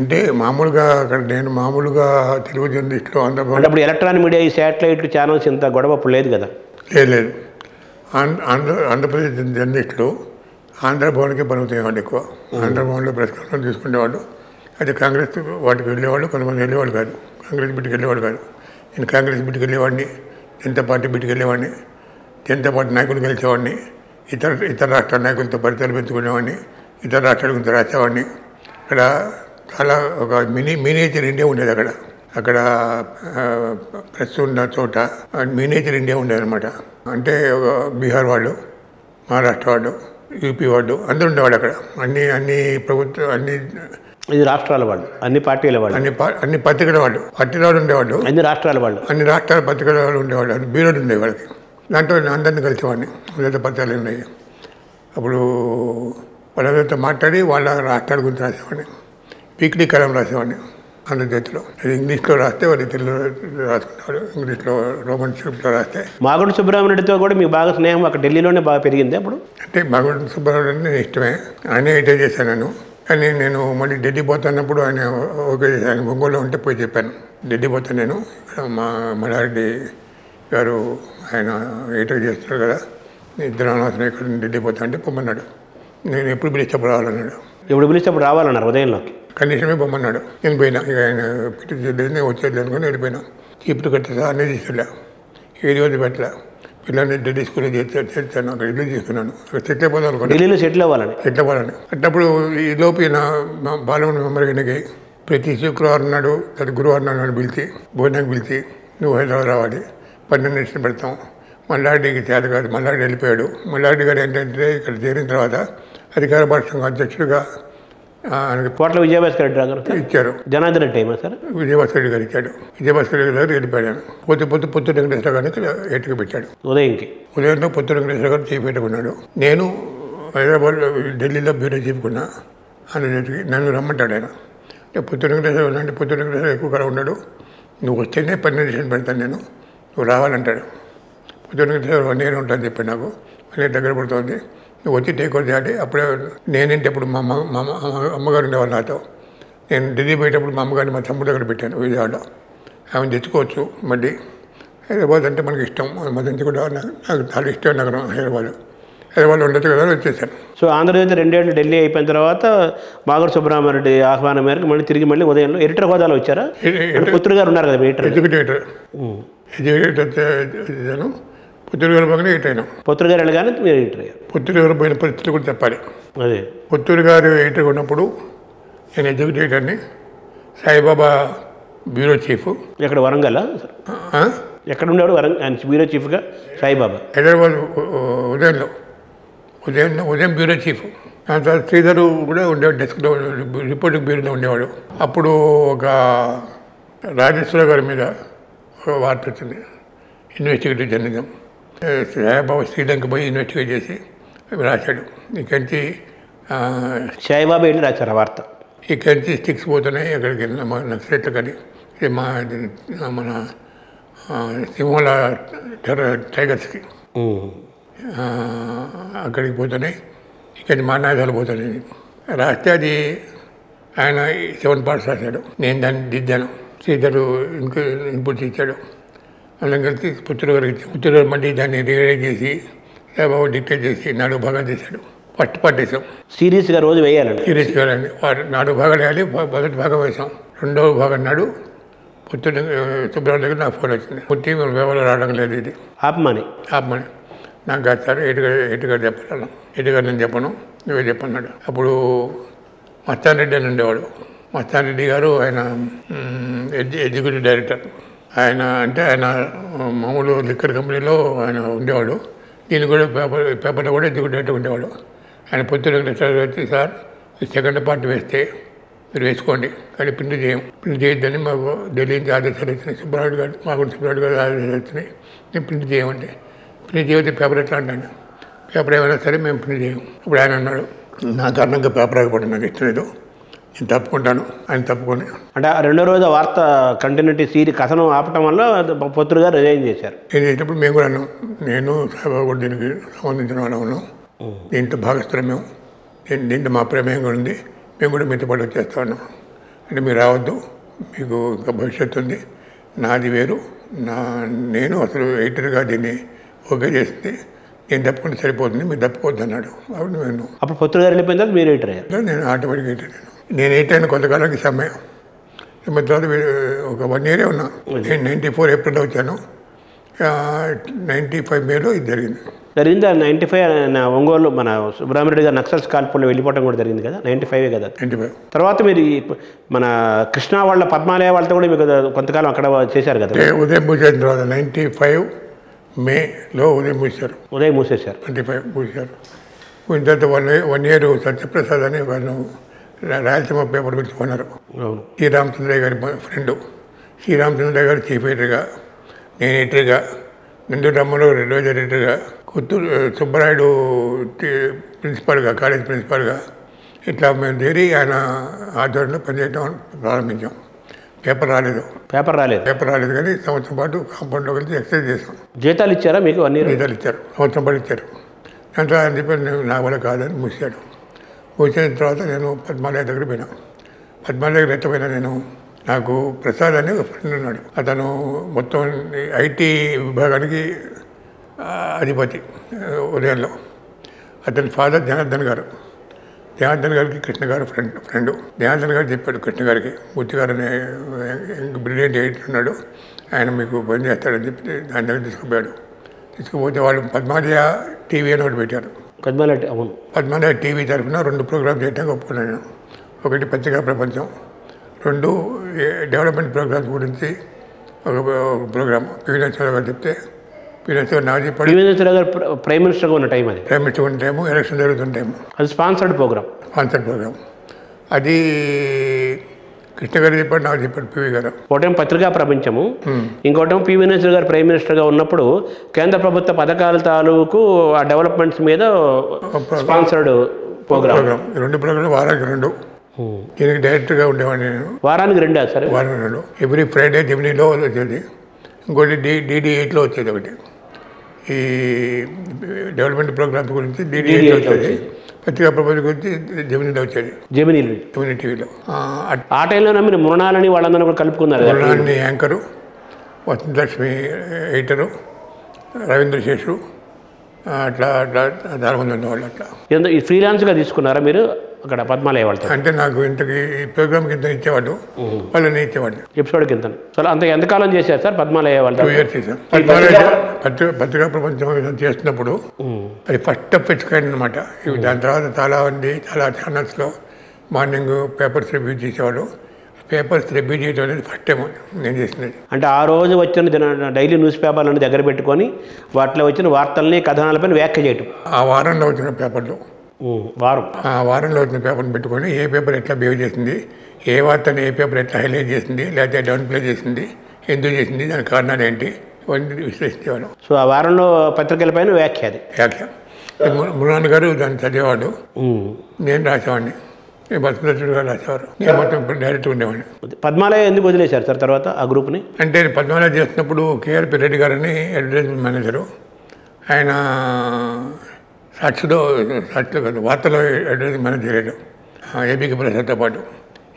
అంటే మామూలుగా అక్కడ నేను మామూలుగా తెలుగు జర్నలిస్టులు అంటే అప్పుడు ఎలక్ట్రానిక్ మీడియా ఈ శాటిలైట్ ఛానల్స్ ఇంత గొడవ అప్పుడు లేదు కదా? లేదు. ఆంధ్రప్రదేశ్ జర్నలిస్టులు ఆంధ్రభవన్కి పరిమితమయ్యేవాళ్ళు ఎక్కువ. ఆంధ్రభవన్లో ప్రెస్ కాన్ఫరెన్స్ తీసుకునేవాళ్ళు. అయితే కాంగ్రెస్ వాటికి వెళ్ళేవాళ్ళు, కొంతమంది వెళ్ళేవాళ్ళు కాదు. కాంగ్రెస్ బిడ్డకి వెళ్ళేవాళ్ళు కాదు. నేను కాంగ్రెస్ బిడ్డకి వెళ్ళేవాడిని, జనతా పార్టీ బిడ్డకి వెళ్ళేవాడిని, జనతా పార్టీ నాయకులు కలిసేవాడిని, ఇతర రాష్ట్రాల నాయకులతో పరిచయాలు పెంచుకునేవాడిని, ఇతర రాష్ట్రాల గురించి రాసేవాడిని. ఇక్కడ చాలా ఒక మినియేచర్ ఇండియా ఉండేది. అక్కడ ప్రెస్ ఉన్న చోట మినియేచర్ ఇండియా ఉండేది అనమాట. అంటే బీహార్ వాళ్ళు, మహారాష్ట్ర వాళ్ళు, యూపీ వాళ్ళు అందరూ ఉండేవాళ్ళు అక్కడ. అన్ని ప్రభుత్వం ఇది రాష్ట్రాల వాళ్ళు, అన్ని పార్టీల వాళ్ళు, అన్ని పత్రికల వాళ్ళు, పత్రికలు ఉండేవాళ్ళు, అన్ని రాష్ట్రాల వాళ్ళు, అన్ని రాష్ట్రాల పత్రికల వాళ్ళు ఉండేవాళ్ళు. అది బ్యూరోలు ఉండేవి వాళ్ళకి. దాంట్లో అందరినీ కలిసేవాడిని. వాళ్ళతో పత్రికలు ఉన్నాయి. అప్పుడు వాళ్ళతో మాట్లాడి వాళ్ళ రాష్ట్రాల గురించి రాసేవాడిని. వీక్లీ కలం రాసేవాడిని ఆంధ్రజ్యోతిలో. అది ఇంగ్లీష్లో రాస్తే వాళ్ళు తెలుగులో రాసుకునేవాడు. ఇంగ్లీష్లో రోమన్ స్క్రిప్ట్లో రాస్తే. మాగుంట సుబ్రహ్మణ్యుడితో కూడా మీకు బాగా స్నేహం అక్కడ ఢిల్లీలోనే బాగా పెరిగింది అప్పుడు? అంటే మాగుంట సుబ్రహ్మణ్యుడు నేను ఇష్టమే, ఆయనే ఎటే చేశాను నేను. కానీ నేను మళ్ళీ ఢిల్లీ పోతున్నప్పుడు ఆయన ఓకే చేశాను. ఆయన ఒంగోలులో ఉంటే పోయి చెప్పాను, ఢిల్లీ పోతాను నేను, ఇక్కడ మా మల్లారెడ్డి గారు ఆయన ఎయిటర్ చేస్తారు కదా, ఇద్దరు అనవసరం ఇక్కడ ఢిల్లీ పోతా అంటే పొమ్మన్నాడు. నేను ఎప్పుడు పిలిచేప్పుడు రావాలన్నాడు. ఎప్పుడు పిలిచేప్పుడు రావాలన్నారు ఉదయంలోకి? కండిషనే పొమ్మన్నాడు. నేను పోయినా. ఇక ఆయన పిలిచేది నేను వచ్చేది అనుకుని వెళ్ళిపోయినా. చీపులు కట్టేసా అన్నీ తీసుకెళ్ళా. ఏది వద్దు పెట్టలే. పిల్లల్ని ఢిల్లీ స్కూల్లో చేర్చాను. అక్కడ ఇల్లు తీసుకున్నాను. అక్కడ సెటిల్ అయిపోదాం అనుకున్నాను. ఢిల్లీలో సెటిల్ అవ్వాలని. అట్టప్పుడు ఈ లోపు నా బాలమణి మెమ్మరిగినకి ప్రతి శుక్రవారం నాడు గురువారం నాడు పిలిచి భోజనానికి పిలిచి నువ్వు హైదరాబాద్ రావాలి, 12 నిమిషాలు పెడతాం. మల్లారెడ్డికి చేత కాదు, మల్లారెడ్డి వెళ్ళిపోయాడు. మల్లారెడ్డి గారు ఏంటంటే ఇక్కడ చేరిన తర్వాత అధికార పక్షంగా అధ్యక్షుడిగా కోట్ల విజయభాస్కర్ రెడ్డి గారు ఇచ్చారు. జనార్దన్ రెడ్డి టైమా సార్? విజయభాస్కర్ రెడ్డి గారు ఇచ్చాడు. విజయభాస్కర్ రెడ్డి గారు వెళ్ళిపోయాను. పొత్తు వెంకటేశ్వర గారిని ఎట్టుకు పెట్టాడు. ఉదయంలో పొత్తు వెంకటేశ్వర గారు చేయి పెట్టుకున్నాడు. నేను హైదరాబాద్లో ఢిల్లీలో బ్యూరో చెప్పుకున్నా. అందులోకి నన్ను రమ్మంటాడు ఆయన. పొత్తు వెంకటేశ్వర అంటే పొత్తు వెంకటేశ్వర ఎక్కువ కాలం ఉన్నాడు. నువ్వు వస్తేనే 12 నిమిషాలు పెడతాను నేను, నువ్వు రావాలంటాడు. పొత్తు వెంకటేశ్వర 1 year ఉంటాను చెప్పి నాకు 1 year దగ్గర పడుతుంది. నువ్వు వచ్చి టేక్ ఓవర్ చేయాలి. అప్పుడే నేనేంటి అప్పుడు మా అమ్మగారు ఉండేవాళ్ళు నాతో. నేను ఢిల్లీ పోయేటప్పుడు మా అమ్మగారిని మా తమ్ముడు దగ్గర పెట్టాను విజయవాడలో. ఆమె తెచ్చుకోవచ్చు మళ్ళీ. హైదరాబాద్ అంటే మనకి ఇష్టం, మొదటి కూడా నాకు చాలా ఇష్టం నగరం హైదరాబాద్లో ఉండొచ్చు కదా, వచ్చేసాను. సో ఆంధ్రజ్యోతి 2 ఏళ్ళు ఢిల్లీ అయిపోయిన తర్వాత మాగుంట సుబ్రహ్మణ్యుడి ఆహ్వానం మేరకు మళ్ళీ తిరిగి ఉదయంలో ఎడిటర్ హోదాలో వచ్చారా? పుత్రుడు గారు ఉన్నారు కదా ఎడ్యుకేటర్ వచ్చాను. పుత్తూరు గారు పోగానే ఎయిట్ అయినాం. పుత్తూరు గారు వెళ్ళగానే మీరు ఎయిటర్ అయ్యారు. పుత్తూరు గారు పోయిన పరిస్థితులు కూడా చెప్పాలి. అదే పుత్తూరు గారు ఎయిటర్ ఉన్నప్పుడు నేను ఎడ్యుకేటర్ని, సాయిబాబా బ్యూరో చీఫ్. ఎక్కడ వరంగల్? ఎక్కడ ఉండేవాడు బ్యూరో చీఫ్గా? సాయిబాబా హైదరాబాద్ ఉదయం బ్యూరో చీఫ్. దాని తర్వాత శ్రీధరు కూడా ఉండేవాడు, డెస్క్లో రిపోర్టింగ్ బ్యూరోలో ఉండేవాడు. అప్పుడు ఒక రాజేశ్వర గారి మీద ఒక వార్త వచ్చింది, ఇన్వెస్టిగేటివ్ జర్నలిజం. సాయిబాబా శ్రీలంక పోయి ఇన్వెస్టిగేట్ చేసి రాశాడు. ఇక్కడి నుంచి సాయిబాబా వెళ్ళి రాశారు వార్త. ఇక్కడి నుంచి స్టిక్స్ పోతున్నాయి అక్కడికి నక్సలైట్లు కానీ మన సింహళ టైగర్స్కి అక్కడికి పోతున్నాయి, ఇక్కడి మానాదాలు పోతున్నాయి రాస్తే అది ఆయన 7 parts రాశాడు. నేను దాన్ని దిద్దాను. శ్రీధరు ఇన్పుట్స్ ఇచ్చాడు. అందరం కలిసి పుత్తూరు గారికి ఇచ్చాడు. పుత్తూరు గారు మళ్ళీ దాన్ని రివైజ్ చేసి సాయిబాబా డిక్టేట్ చేసి 4 భాగాలు చేశాడు. ఫస్ట్ పార్ట్ వేసాం. సీరియస్గా రోజు వేయాలండి. సీరియస్గా వేయాలండి. 4 భాగాలు వేయాలి. మొదటి భాగం వేసాం. 2వ భాగం నాడు పుత్తూరు సుబ్రహ్మణ్యం దగ్గర నాకు ఫోన్ వచ్చింది, పుట్టి వ్యవహారం రావడం లేదు, ఇది ఆపమని. నాకు కాదు సార్, ఎటుగారు చెప్పాను. ఎటుగారు నేను చెప్పను, నువ్వే చెప్పన్నాడు. అప్పుడు మస్తాన్ రెడ్డి అని ఉండేవాడు. మస్తాన్ రెడ్డి గారు ఆయన ఎగ్జిక్యూటివ్ డైరెక్టర్. ఆయన మామూలు లిక్కర్ కంపెనీలో ఆయన ఉండేవాడు. దీన్ని కూడా పేపర్లో కూడా ఎగ్జిక్యూటివ్ డైరెక్టర్ ఉండేవాడు. ఆయన పొద్దున వచ్చి, సార్ ఈ 2nd part వేస్తే మీరు వేసుకోండి, కానీ ప్రింట్ చేయొద్దని మాకు ఢిల్లీ నుంచి ఆదేశాలు వచ్చినాయి. సుబ్రహ్మణ్యుడు గారు సుబ్రహ్మణ్యుడు గారు ఆదేశాలు వచ్చినాయి. నేను ప్రింట్ చేయమంటే, ప్రింట్ చేయవద్దు పేపర్ ఎట్లా అంటాను, పేపర్ ఏమైనా సరే మేము ప్రింట్ చేయము. ఇప్పుడు ఆయన అన్నాడు, నా కారణంగా పేపర్ ఆగపడి నాకు ఇష్టం లేదు, నేను తప్పుకుంటాను. ఆయన తప్పుకొని అంటే 2వ రోజు వార్త కంటిన్యూటీ కథనం ఆపటం వల్ల పుత్రుడు గారు రిజైన్ చేశారు. నేను చేసినప్పుడు మేము కూడా అన్నాం, నేను సాయిబాబా కూడా దీనికి సంబంధించిన వాళ్ళం ఉన్నాం, దీంట్లో భాగస్థులం మేము, దీంట్లో మా ప్రమేయం కూడా ఉంది, మేము కూడా మీతో పాటు వచ్చేస్తా ఉన్నాం. అంటే మీరు రావద్దు, మీకు ఇంకా భవిష్యత్తు ఉంది, నాది వేరు, నేను అసలు ఎడిటర్గా దీన్ని ఓకే చేసింది, నేను తప్పకుండా సరిపోతుంది, మీరు తప్పుకోవద్దు అన్నాడు. అప్పుడు నేను అప్పుడు పొత్తులు గారు వెళ్ళిపోయిన తర్వాత మీరు ఎడిటర్ అయ్యారు. నేను ఆటోమేటిక్ ఎడిటర్. నేను ఎడిటర్ అయిన కొంతకాలానికి సమయం తర్వాత ఒక 1 year ఉన్నా. నేను 94 ఏప్రిల్లో వచ్చాను, 95 మేలో ఇది జరిగింది. 95 ఒంగోలు మన సుబ్రహ్మణ్యుడు గారు నక్సల్స్ కాల్పుల్లో వెళ్ళిపోవడం కూడా జరిగింది కదా, 95 కదా. 95 తర్వాత మీరు మన కృష్ణా వాళ్ళ పద్మాలయ వాళ్ళతో కూడా మీకు కొంతకాలం అక్కడ చేశారు కదా. ఉదయం మూసేసిన తర్వాత 95 మేలో ఉదయం మూసారు. ఉదయం మూసేశారు. 95 మూసారు. మూసిన తర్వాత 1 year సత్యప్రసాద్ అని వాళ్ళు రాయలసీమ పేపర్ గురించి కొన్నారు. శ్రీరామచంద్రయ్య గారి ఫ్రెండు. శ్రీరామచంద్రయ్య గారు చీఫ్ ఎడిటర్గా, నేను ఎడిటర్గా, నందూరు రామారావు అడ్వైజర్ ఎడిటర్గా, కొత్తూరు సుబ్బరాయుడు ప్రిన్సిపాల్గా, కాలేజ్ ప్రిన్సిపాల్గా, ఇట్లా మేము చేరి ఆయన ఆధ్వర్యంలో పనిచేయడం ప్రారంభించాం. పేపర్ రాలేదు కానీ సంవత్సరం పాటు కాంపౌండ్లో కలిసి ఎక్సర్సైజ్ చేసాం. జీతాలు ఇచ్చారా మీకు? 1 year జీతాలు ఇచ్చారు, సంవత్సరం పాటు ఇచ్చారు. దాంట్లో ఆయన చెప్పి నా వల్ల కాదని మూసాడు. మూసిన తర్వాత నేను పద్మాలయ దగ్గర పోయినా. పద్మాలయ దగ్గర ఎట్లా పోయినా, నేను నాకు ప్రసాద్ అని ఒక ఫ్రెండ్ ఉన్నాడు, అతను మొత్తం ఐటీ విభాగానికి అధిపతి ఉదయంలో. అతని ఫాదర్ జనార్దన్ గారు. జనార్దన్ గారికి కృష్ణ గారు ఫ్రెండ్. జనార్దన్ గారు చెప్పాడు కృష్ణ గారికి, మూర్తి గారు అనే బ్రిలియంట్ ఎడిటర్ ఉన్నాడు, ఆయన మీకు పని చేస్తాడని చెప్పి దాని దగ్గర తీసుకుపోతే వాళ్ళు పద్మాలయ టీవీ అని ఒకటి పెట్టారు. పద్మాలయ టీవీ తరఫున 2 ప్రోగ్రామ్స్ చేయడానికి ఒప్పుకున్నాను. ఒకటి పత్రికా ప్రపంచం, 2 డెవలప్మెంట్ ప్రోగ్రామ్స్ గురించి ఒక ప్రోగ్రామ్ పివి నరసింహారావు గారు చెప్తే, పివి నరసింహారావు నాకు చెప్పాడు. పివి నరసింహారావు గారు ప్రైమ్ మినిస్టర్గా ఉన్న టైం, అది ప్రైమ్ మినిస్టర్ ఉన్న టైము, ఎలక్షన్ జరుగుతున్న టైము. అది స్పాన్సర్డ్ ప్రోగ్రామ్. అది కృష్ణ గారు చెప్పాడు, నాకు చెప్పాడు పివి గారు. ఒకటేమో పత్రికా ప్రపంచము, ఇంకోటేమో పివి నరసింహారావు గారు ప్రైమ్ మినిస్టర్గా ఉన్నప్పుడు కేంద్ర ప్రభుత్వ పథకాల తాలూకు ఆ డెవలప్మెంట్స్ మీద స్పాన్సర్డ్ ప్రోగ్రామ్. 2 ప్రోగ్రాంలు వారానికి 2. దీనికి డైరెక్టర్గా ఉండేవాడిని నేను. వారానికి 2 సరే, వారానికి 2. ఎవ్రీ ఫ్రైడే జెమినీలో వచ్చేది, ఇంకోటి DD8లో వచ్చేది ఒకటి. ఈ డెవలప్మెంట్ ప్రోగ్రామ్స్ గురించి DD8లో వచ్చేది, పత్రికా ప్రపంచం గురించి జెమినీలో వచ్చేది, జెమినీ టీవీలో. ఆ టైంలో మీరు మృణాలని వాళ్ళందరూ కూడా కలుపుకున్నారు. మృణాలని యాంకరు, వసంతలక్ష్మి ఎడిటరు, రవీంద్ర శేషు, అట్లా చాలా మంది ఉండేవాళ్ళు. అట్లా ఈ ఫ్రీలాన్స్గా తీసుకున్నారా మీరు అక్కడ పద్మాలయ వాళ్ళతో? అంటే నాకు ఇంతకి ఈ ప్రోగ్రామ్కి ఇంత ఇచ్చేవాడు, వాళ్ళని ఇచ్చేవాడు. ఎపిసోడ్కి ఇంత. సో అంత ఎంతకాలం చేశారు సార్ పద్మాలయ వాళ్ళు? 2 years చేశాను. పత్రికా ప్రపంచం చేస్తున్నప్పుడు అది ఫస్ట్ ఆఫ్ ఇట్స్ కైండ్ అనమాట. దాని తర్వాత చాలా ఛానల్స్లో మార్నింగ్ పేపర్స్ రివ్యూ చేసేవాడు. పేపర్స్ రివ్యూ చేయడం అనేది ఫస్ట్ టైం నేను చేసినది. అంటే ఆ రోజు వచ్చిన డైలీ న్యూస్ పేపర్లను దగ్గర పెట్టుకొని వాటిలో వచ్చిన వార్తల్ని, కథనాలపైన వ్యాఖ్య చేయటం. ఆ వారంలో వచ్చిన పేపర్లు, వారంలో వచ్చిన పేపర్ని పెట్టుకొని ఏ పేపర్ ఎట్లా బిహేవ్ చేసింది, ఏ వార్తని ఏ పేపర్ ఎట్లా హైలైట్ చేసింది, లేకపోతే డౌన్ ప్లే చేసింది, ఎందుకు చేసింది, దాని కారణాలు ఏంటి, ఇవన్నీ విశ్లేషించేవాడు. సో ఆ వారంలో పత్రికలపైన వ్యాఖ్య. మృణాన్ గారు దాన్ని చదివేవాడు, నేను రాసేవాడిని, బసవరాజుడు గారు రాసేవారు, నేను మొత్తం డైరెక్ట్ ఉండేవాడిని. పద్మాలయ ఎందుకు వదిలేశారు సార్ తర్వాత ఆ గ్రూప్ని? అంటే పద్మాలయ చేస్తున్నప్పుడు KRP రెడ్డి గారని అడ్వర్టైజ్మెంట్ మేనేజరు, ఆయన సాక్షిలో కాదు, వార్తలో అడ్వర్టైజ్మెంట్ మేనేజర్ అయ్యాడు ఏబీకే ప్రసాద్తో పాటు.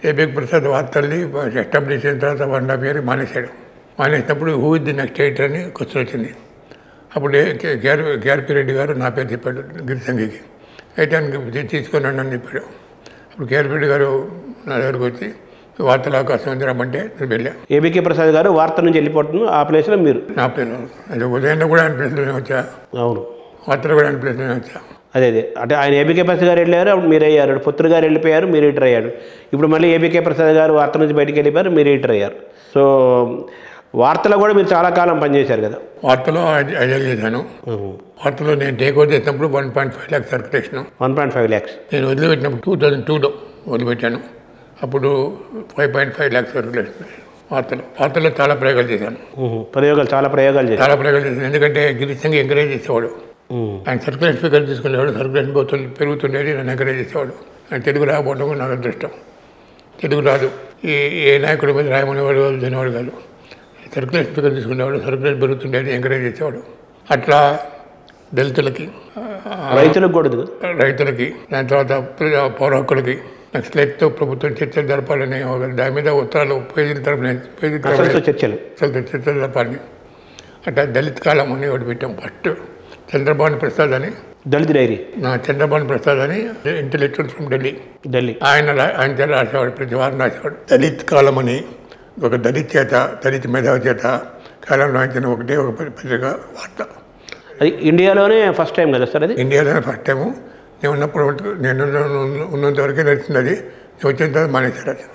ఏబీకే ప్రసాద్ వార్తల్ని ఎస్టాబ్లిష్ అయిన తర్వాత 1.5 year మానేశాడు. మానేసినప్పుడు who is the next editor అని క్వశ్చన్ వచ్చింది. అప్పుడు KRP రెడ్డి గారు నా పేరు చెప్పాడు గిరిసంగికి, అయితే ఆయనకి తీసుకున్నాను అని చెప్పాడు. అప్పుడు KRP రెడ్డి గారు నా దగ్గరకు వచ్చి వార్తల అవకాశం ఉంది రమ్మంటే నేను వెళ్ళాను. ఏబీకే ప్రసాద్ గారు వార్త నుంచి వెళ్ళిపోతున్నాను, ఆ ప్లేస్లో మీరు? నా ప్లేస్లో, అది ఉదయంలో కూడా ఆయన ప్లేస్లోనే వచ్చా. అవును, వార్తలు కూడా ఆయన ప్లేస్లోనే వచ్చా. అదే అంటే ఆయన ఏబీకే ప్రసాద్ గారు వెళ్ళారు, అప్పుడు మీరు అయ్యారు. పొత్తులు గారు వెళ్ళిపోయారు, మీరు ఎడిటర్ అయ్యారు. ఇప్పుడు మళ్ళీ ఏబీకే ప్రసాద్ గారు వార్త నుంచి బయటికి వెళ్ళిపోయారు, మీరు ఎడిటర్ అయ్యారు. సో వార్తలో కూడా మీరు చాలా కాలం పనిచేశారు కదా? వార్తలో 5 years చేశాను. వార్తలో నేను టేక్ ఓవర్ చేసినప్పుడు 1.5 lakhs సర్క్యులేషన్. 1.5 lakhs నేను వదిలిపెట్టినప్పుడు 2002లో వదిలిపెట్టాను. అప్పుడు 5.5 lakhs సర్క్యులేషన్. వార్తల్లో చాలా ప్రయోగాలు చేశాను. చాలా ప్రయోగాలు చేశాను. ఎందుకంటే గిరిశంగి ఎంకరేజ్ చేసేవాడు. ఆయన సర్క్యులేషన్ స్పీకర్ తీసుకునేవాడు, సర్క్యులేషన్ పెరుగుతుండేది, నన్ను ఎంకరేజ్ చేసేవాడు. ఆయన తెలుగు రాకపోవడం నాకు అదృష్టం. తెలుగు రాదు, ఏ నాయకుడి మీద రాయమనేవాడు కాదు, తినేవాడు కాదు. సర్క్యులేషన్ స్పీకర్ తీసుకునేవాడు, సర్క్యులేషన్ పెరుగుతుండేది, ఎంకరేజ్ చేసేవాడు. అట్లా దళితులకి, రైతులకి, దాని తర్వాత పౌర హక్కులకి, నక్సలైట్తో ప్రభుత్వం చర్చలు జరపాలని దాని మీద ఉత్తరాలు పేజీల తరపున అసలు చర్చలు చర్చలు జరపాలని అట్లా దళిత్ కాలం అని ఒకటి పెట్టాం ఫస్ట్. చంద్రబాబు ప్రసాద్ అని దళిత్ డైరీ చంద్రబాబు ప్రసాద్ అని ఇంటలెక్చువల్ ఫ్రమ్ ఢిల్లీ ఆయన రాసేవాడు, ప్రతి వారం రాసేవాడు. దళిత్ కాలం అని ఒక దళిత్ మేధావి చేత కాలంలో రాయించిన ఒకటే ఒక పత్రిక వార్త. అది ఇండియాలోనే ఫస్ట్ టైం కదా సార్? అది ఇండియాలోనే ఫస్ట్ టైము. నేను ఉన్నంత వరకే నడిచింది. అది నేను వచ్చిన తర్వాత మానేశారు.